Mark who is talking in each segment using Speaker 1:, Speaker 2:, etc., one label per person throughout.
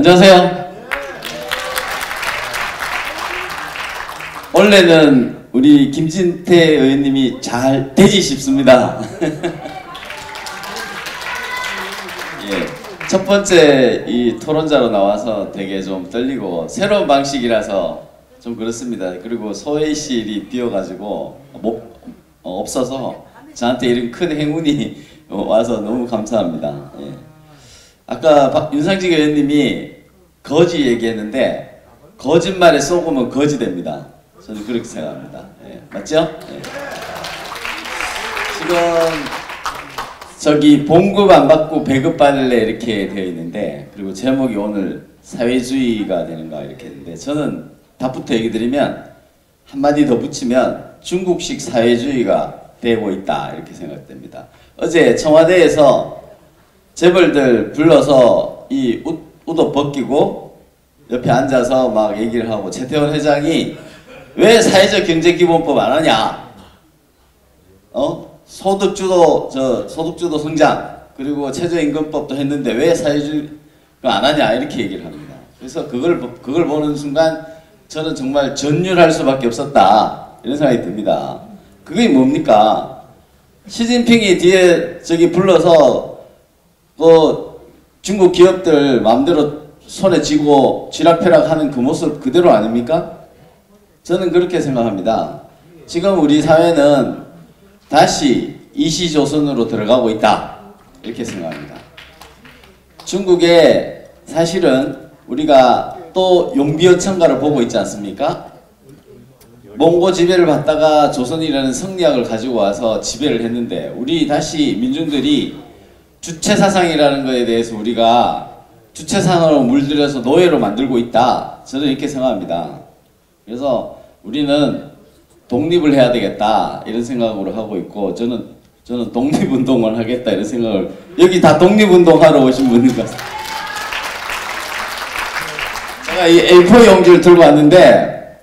Speaker 1: 안녕하세요. 원래는 우리 김진태 의원님이 잘 되지 싶습니다. 예, 첫 번째 이 토론자로 나와서 되게 좀 떨리고 새로운 방식이라서 좀 그렇습니다. 그리고 소회의실이 비어가지고 없어서 저한테 이런 큰 행운이 와서 너무 감사합니다. 예. 아까 윤상직 의원님이 거지 얘기했는데 거짓말에 속으면 거지 됩니다. 저는 그렇게 생각합니다. 예. 맞죠? 예. 지금 저기 봉급 안 받고 배급 받을래 이렇게 되어 있는데, 그리고 제목이 오늘 사회주의가 되는가 이렇게 했는데, 저는 답부터 얘기 드리면 한마디 더 붙이면 중국식 사회주의가 되고 있다 이렇게 생각됩니다. 어제 청와대에서 재벌들 불러서 이 옷도 벗기고 옆에 앉아서 막 얘기를 하고, 최태원 회장이 왜 사회적 경제기본법 안 하냐, 소득주도 성장, 그리고 최저임금법도 했는데 왜 사회주의가 안 하냐 이렇게 얘기를 합니다. 그래서 그걸 보는 순간 저는 정말 전율할 수밖에 없었다 이런 생각이 듭니다. 그게 뭡니까? 시진핑이 뒤에 저기 불러서 중국 기업들 마음대로 손에 쥐고 쥐락펴락하는 그 모습 그대로 아닙니까? 저는 그렇게 생각합니다. 지금 우리 사회는 다시 이시조선으로 들어가고 있다 이렇게 생각합니다. 중국에 사실은 우리가 또 용비어천가를 보고 있지 않습니까? 몽고 지배를 받다가 조선이라는 성리학을 가지고 와서 지배를 했는데, 우리 다시 민중들이 주체사상이라는 것에 대해서 우리가 주체사상으로 물들여서 노예로 만들고 있다, 저는 이렇게 생각합니다. 그래서 우리는 독립을 해야 되겠다 이런 생각으로 하고 있고, 저는 독립운동을 하겠다 이런 생각을, 여기 다 독립운동하러 오신 분인 것 같습니다. 제가 이 A4 용지를 들고 왔는데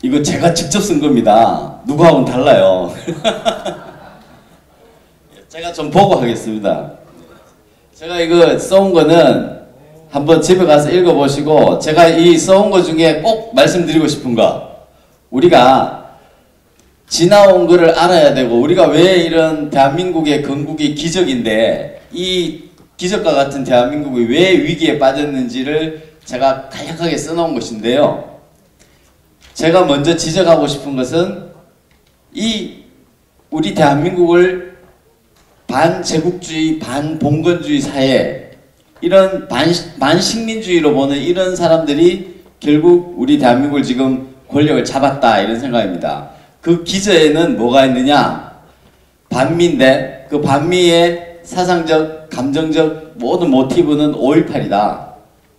Speaker 1: 이거 제가 직접 쓴 겁니다. 누구하고는 달라요. 제가 좀 보고 하겠습니다. 제가 이거 써온 거는 한번 집에 가서 읽어보시고, 제가 이 써온 거 중에 꼭 말씀드리고 싶은 거, 우리가 지나온 거를 알아야 되고, 우리가 왜 이런 대한민국의 건국이 기적인데 이 기적과 같은 대한민국이 왜 위기에 빠졌는지를 제가 간략하게 써놓은 것인데요. 제가 먼저 지적하고 싶은 것은 우리 대한민국을 반제국주의, 반봉건주의 사회, 이런 반식민주의로 보는 이런 사람들이 결국 우리 대한민국을 지금 권력을 잡았다 이런 생각입니다. 그 기저에는 뭐가 있느냐? 반미인데 그 반미의 사상적, 감정적 모든 모티브는 5.18이다.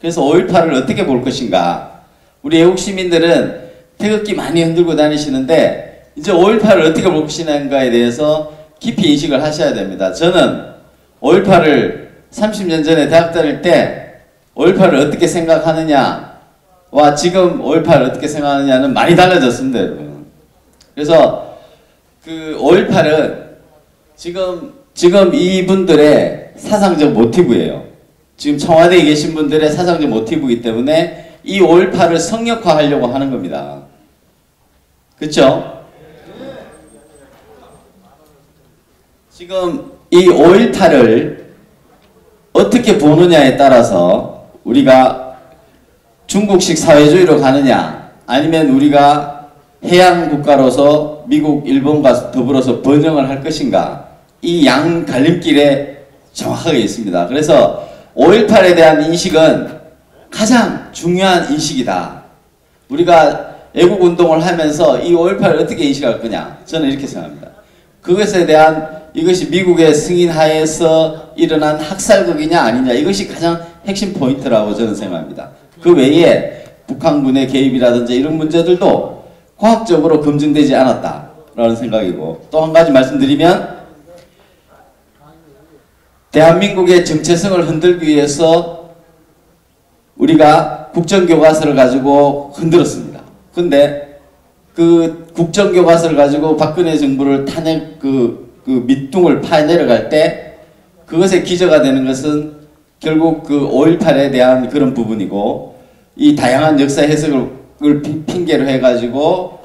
Speaker 1: 그래서 5.18을 어떻게 볼 것인가? 우리 애국 시민들은 태극기 많이 흔들고 다니시는데 이제 5.18을 어떻게 볼 것인가에 대해서 깊이 인식을 하셔야 됩니다. 저는 5.18을 30년 전에 대학 다닐 때 5.18을 어떻게 생각하느냐와 지금 5.18을 어떻게 생각하느냐는 많이 달라졌습니다, 여러분. 그래서 그 5.18은 지금 이분들의 사상적 모티브예요. 지금 청와대에 계신 분들의 사상적 모티브이기 때문에 이 5.18을 성역화하려고 하는 겁니다. 그렇죠? 지금 이 5.18을 어떻게 보느냐에 따라서 우리가 중국식 사회주의로 가느냐, 아니면 우리가 해양 국가로서 미국, 일본과 더불어서 번영을 할 것인가, 이 양 갈림길에 정확하게 있습니다. 그래서 5.18에 대한 인식은 가장 중요한 인식이다. 우리가 애국운동을 하면서 이 5.18을 어떻게 인식할 거냐, 저는 이렇게 생각합니다. 그것에 대한, 이것이 미국의 승인하에서 일어난 학살극이냐 아니냐, 이것이 가장 핵심 포인트라고 저는 생각합니다. 그 외에 북한군의 개입이라든지 이런 문제들도 과학적으로 검증되지 않았다라는 생각이고, 또 한 가지 말씀드리면 대한민국의 정체성을 흔들기 위해서 우리가 국정교과서를 가지고 흔들었습니다. 근데 그 국정교과서를 가지고 박근혜 정부를 탄핵 그 밑둥을 파내려갈 때 그것의 기저가 되는 것은 결국 그 5.18에 대한 그런 부분이고, 이 다양한 역사 해석을 핑계로 해가지고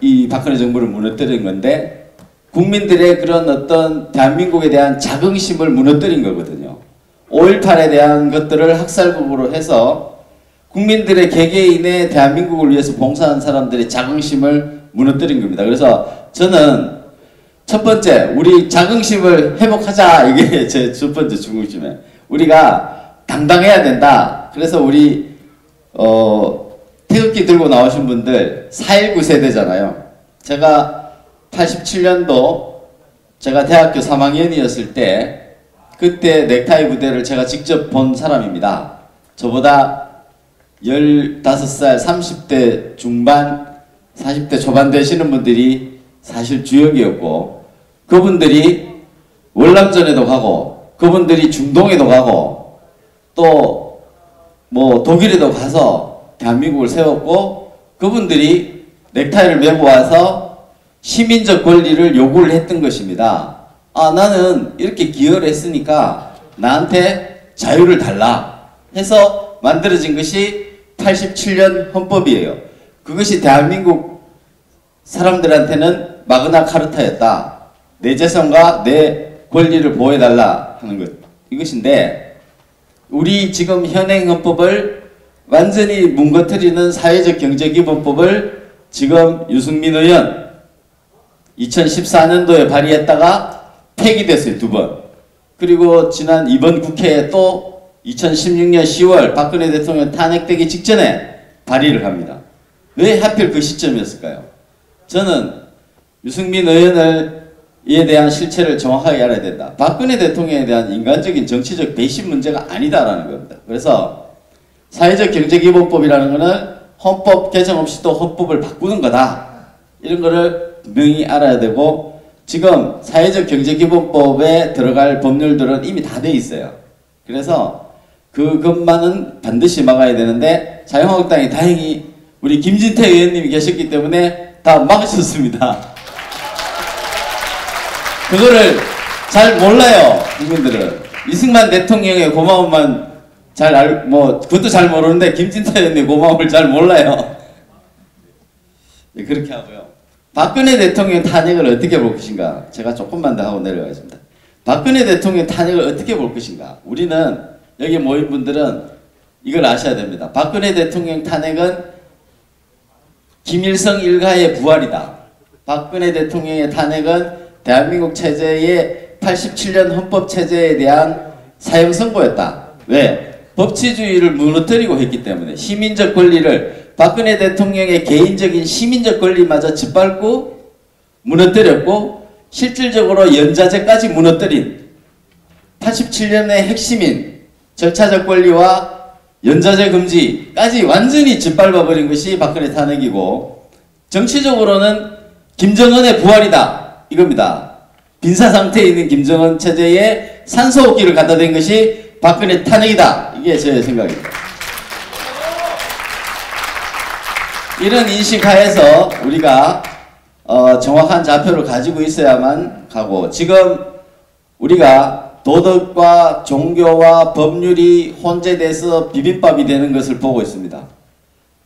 Speaker 1: 이 박근혜 정부를 무너뜨린 건데, 국민들의 그런 어떤 대한민국에 대한 자긍심을 무너뜨린 거거든요. 5.18에 대한 것들을 학살극으로 해서 국민들의 개개인의 대한민국을 위해서 봉사한 사람들의 자긍심을 무너뜨린 겁니다. 그래서 저는 첫 번째, 우리 자긍심을 회복하자. 이게 제 첫 번째 중심이에요. 우리가 당당해야 된다. 그래서 우리 태극기 들고 나오신 분들 4.19 세대잖아요. 제가 87년도 제가 대학교 3학년이었을 때 그때 넥타이 부대를 제가 직접 본 사람입니다. 저보다 15살, 30대 중반, 40대 초반 되시는 분들이 사실 주역이었고, 그분들이 월남전에도 가고, 그분들이 중동에도 가고, 또 뭐 독일에도 가서 대한민국을 세웠고, 그분들이 넥타이를 메고 와서 시민적 권리를 요구를 했던 것입니다. 아, 나는 이렇게 기여를 했으니까 나한테 자유를 달라 해서 만들어진 것이 87년 헌법이에요. 그것이 대한민국 사람들한테는 마그나 카르타였다. 내 재산과 내 권리를 보호해달라 하는 것. 이것인데, 우리 지금 현행 헌법을 완전히 뭉거뜨리는 사회적 경제기본법을 지금 유승민 의원 2014년도에 발의했다가 폐기됐어요. 2번. 그리고 지난 이번 국회에 또 2016년 10월 박근혜 대통령 탄핵되기 직전에 발의를 합니다. 왜 하필 그 시점이었을까요? 저는 유승민 의원에 대한 실체를 정확하게 알아야 된다. 박근혜 대통령에 대한 인간적인 정치적 배신 문제가 아니다라는 겁니다. 그래서 사회적 경제기본법이라는 것은 헌법 개정 없이 또 헌법을 바꾸는 거다. 이런 거를 분명히 알아야 되고, 지금 사회적 경제기본법에 들어갈 법률들은 이미 다 돼 있어요. 그래서 그것만은 반드시 막아야 되는데, 자유한국당이 다행히 우리 김진태 의원님이 계셨기 때문에 다 막으셨습니다. 그거를 잘 몰라요, 국민들은. 이승만 대통령의 고마움만 잘 그것도 잘 모르는데 김진태 의원님 고마움을 잘 몰라요. 네, 그렇게 하고요. 박근혜 대통령 탄핵을 어떻게 볼 것인가? 제가 조금만 더 하고 내려가겠습니다. 박근혜 대통령 탄핵을 어떻게 볼 것인가? 우리는 여기 모인 분들은 이걸 아셔야 됩니다. 박근혜 대통령 탄핵은 김일성 일가의 부활이다. 박근혜 대통령의 탄핵은 대한민국 체제의 87년 헌법 체제에 대한 사형 선고였다. 왜? 법치주의를 무너뜨리고 했기 때문에. 시민적 권리를, 박근혜 대통령의 개인적인 시민적 권리마저 짓밟고 무너뜨렸고, 실질적으로 연좌제까지 무너뜨린 87년의 핵심인 절차적 권리와 연좌제 금지까지 완전히 짓밟아버린 것이 박근혜 탄핵이고, 정치적으로는 김정은의 부활이다. 이겁니다. 빈사상태에 있는 김정은 체제에 산소호흡기를 갖다 댄 것이 박근혜 탄핵이다. 이게 제 생각입니다. 이런 인식하에서 우리가 정확한 좌표를 가지고 있어야만 가고, 지금 우리가 도덕과 종교와 법률이 혼재돼서 비빔밥이 되는 것을 보고 있습니다.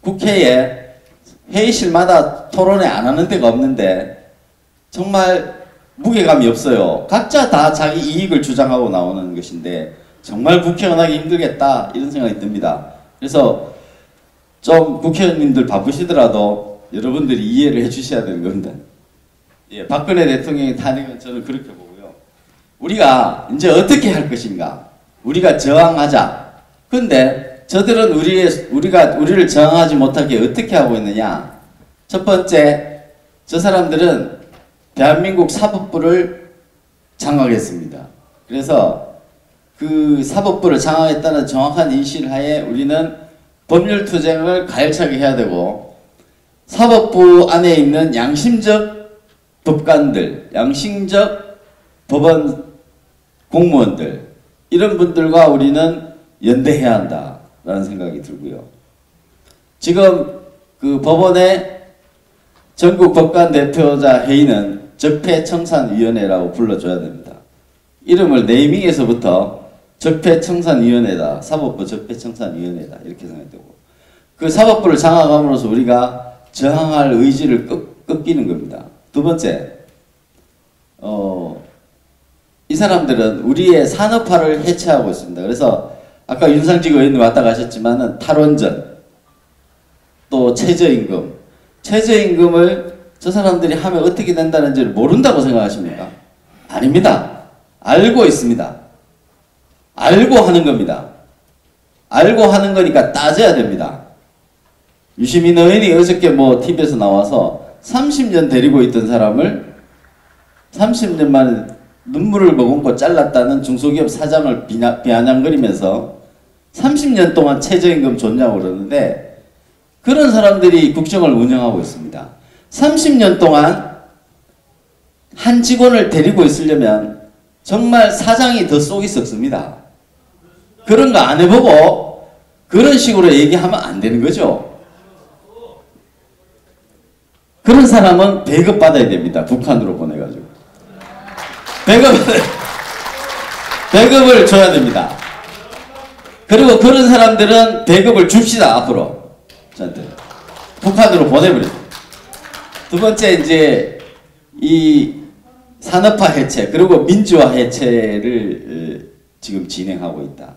Speaker 1: 국회에 회의실마다 토론회 안 하는 데가 없는데 정말 무게감이 없어요. 각자 다 자기 이익을 주장하고 나오는 것인데 정말 국회의원하기 힘들겠다, 이런 생각이 듭니다. 그래서 좀 국회의원님들 바쁘시더라도 여러분들이 이해를 해주셔야 되는 겁니다. 예, 박근혜 대통령의 탄핵은 저는 그렇게 보고요. 우리가 이제 어떻게 할 것인가? 우리가 저항하자. 근데 저들은 우리를 저항하지 못하게 어떻게 하고 있느냐? 첫 번째, 저 사람들은 대한민국 사법부를 장악했습니다. 그래서 그 사법부를 장악했다는 정확한 인식을 하에 우리는 법률 투쟁을 가열차게 해야 되고, 사법부 안에 있는 양심적 법관들, 양심적 법원 공무원들, 이런 분들과 우리는 연대해야 한다라는 생각이 들고요. 지금 그 법원의 전국 법관 대표자 회의는 적폐청산위원회라고 불러줘야 됩니다. 이름을 네이밍에서부터 적폐청산위원회다. 사법부 적폐청산위원회다. 이렇게 생각되고 그 사법부를 장악함으로써 우리가 저항할 의지를 꺾이는 겁니다. 두 번째, 이 사람들은 우리의 산업화를 해체하고 있습니다. 그래서 아까 윤상직 의원님 왔다 가셨지만은 탈원전, 또 최저임금, 최저임금을 저 사람들이 하면 어떻게 된다는지를 모른다고 생각하십니까? 아닙니다. 알고 있습니다. 알고 하는 겁니다. 알고 하는 거니까 따져야 됩니다. 유시민 의원이 어저께 뭐 TV에서 나와서 30년 데리고 있던 사람을 30년 만에 눈물을 머금고 잘랐다는 중소기업 사장을 비아냥거리면서 30년 동안 최저임금 줬냐고 그러는데 그런 사람들이 국정을 운영하고 있습니다. 30년 동안 한 직원을 데리고 있으려면 정말 사장이 더 속이 썩습니다. 그런 거 안 해보고 그런 식으로 얘기하면 안 되는 거죠. 그런 사람은 배급 받아야 됩니다. 북한으로 보내가지고. 배급을 줘야 됩니다. 그리고 그런 사람들은 배급을 줍시다, 앞으로. 저한테. 북한으로 보내버립니다. 두 번째, 이제, 이 산업화 해체, 그리고 민주화 해체를 지금 진행하고 있다.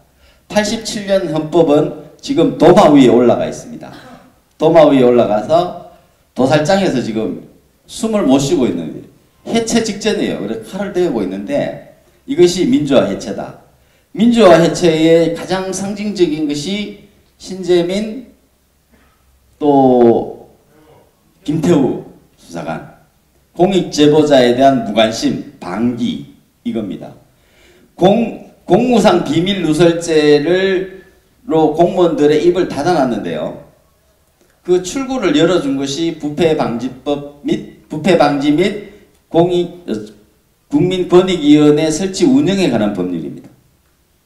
Speaker 1: 87년 헌법은 지금 도마 위에 올라가 있습니다. 도마 위에 올라가서 도살장에서 지금 숨을 못 쉬고 있는 거예요. 해체 직전이에요. 그래서 칼을 대고 있는데 이것이 민주화 해체다. 민주화 해체의 가장 상징적인 것이 신재민 또 김태우 수사관 공익제보자에 대한 무관심 방기 이겁니다. 공무상 비밀 누설죄로 공무원들의 입을 닫아놨는데요. 그 출구를 열어준 것이 부패방지법 및 부패방지 및 국민권익위원회 설치 운영에 관한 법률입니다.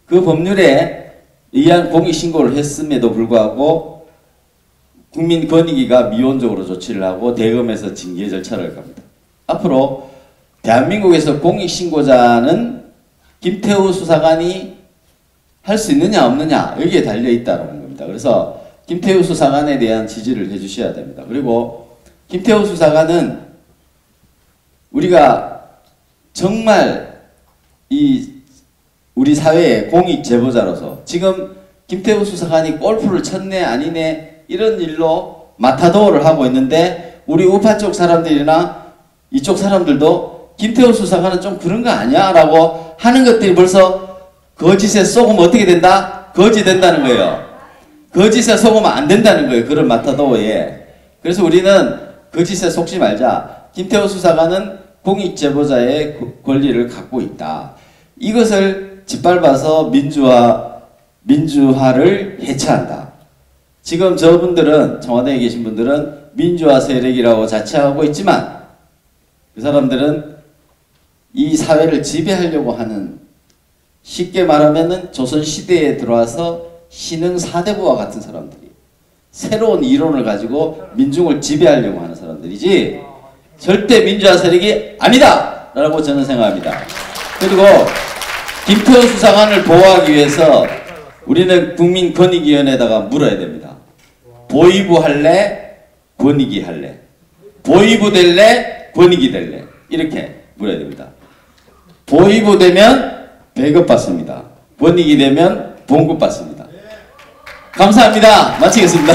Speaker 1: 그 법률에 의한 공익신고를 했음에도 불구하고 국민권익위가 미온적으로 조치를 하고 대검에서 징계 절차를 갑니다. 앞으로 대한민국에서 공익신고자는 김태우 수사관이 할 수 있느냐 없느냐 여기에 달려있다는 겁니다. 그래서 김태우 수사관에 대한 지지를 해주셔야 됩니다. 그리고 김태우 수사관은 우리가 정말 우리 사회의 공익 제보자로서 지금 김태우 수사관이 골프를 쳤네 아니네 이런 일로 마타도어를 하고 있는데 우리 우파 쪽 사람들이나 이쪽 사람들도 김태우 수사관은 좀 그런 거 아니야? 라고 하는 것들이 벌써 거짓에 속으면 어떻게 된다? 거짓 된다는 거예요. 거짓에 속으면 안 된다는 거예요. 그런 마타도어에. 그래서 우리는 거짓에 속지 말자. 김태우 수사관은 공익제보자의 권리를 갖고 있다. 이것을 짓밟아서 민주화를 해체한다. 지금 저분들은 청와대에 계신 분들은 민주화 세력이라고 자처하고 있지만 그 사람들은 이 사회를 지배하려고 하는 쉽게 말하면은 조선시대에 들어와서 신흥 사대부와 같은 사람들이 새로운 이론을 가지고 민중을 지배하려고 하는 사람들이지 절대 민주화 세력이 아니다! 라고 저는 생각합니다. 그리고 김태우 수사관을 보호하기 위해서 우리는 국민권익위원회에다가 물어야 됩니다. 보위부 할래? 권익위 할래? 보위부 될래? 권익위 될래? 이렇게 물어야 됩니다. 보위부 되면 배급 받습니다. 권익위 되면 봉급 받습니다. 감사합니다. 마치겠습니다.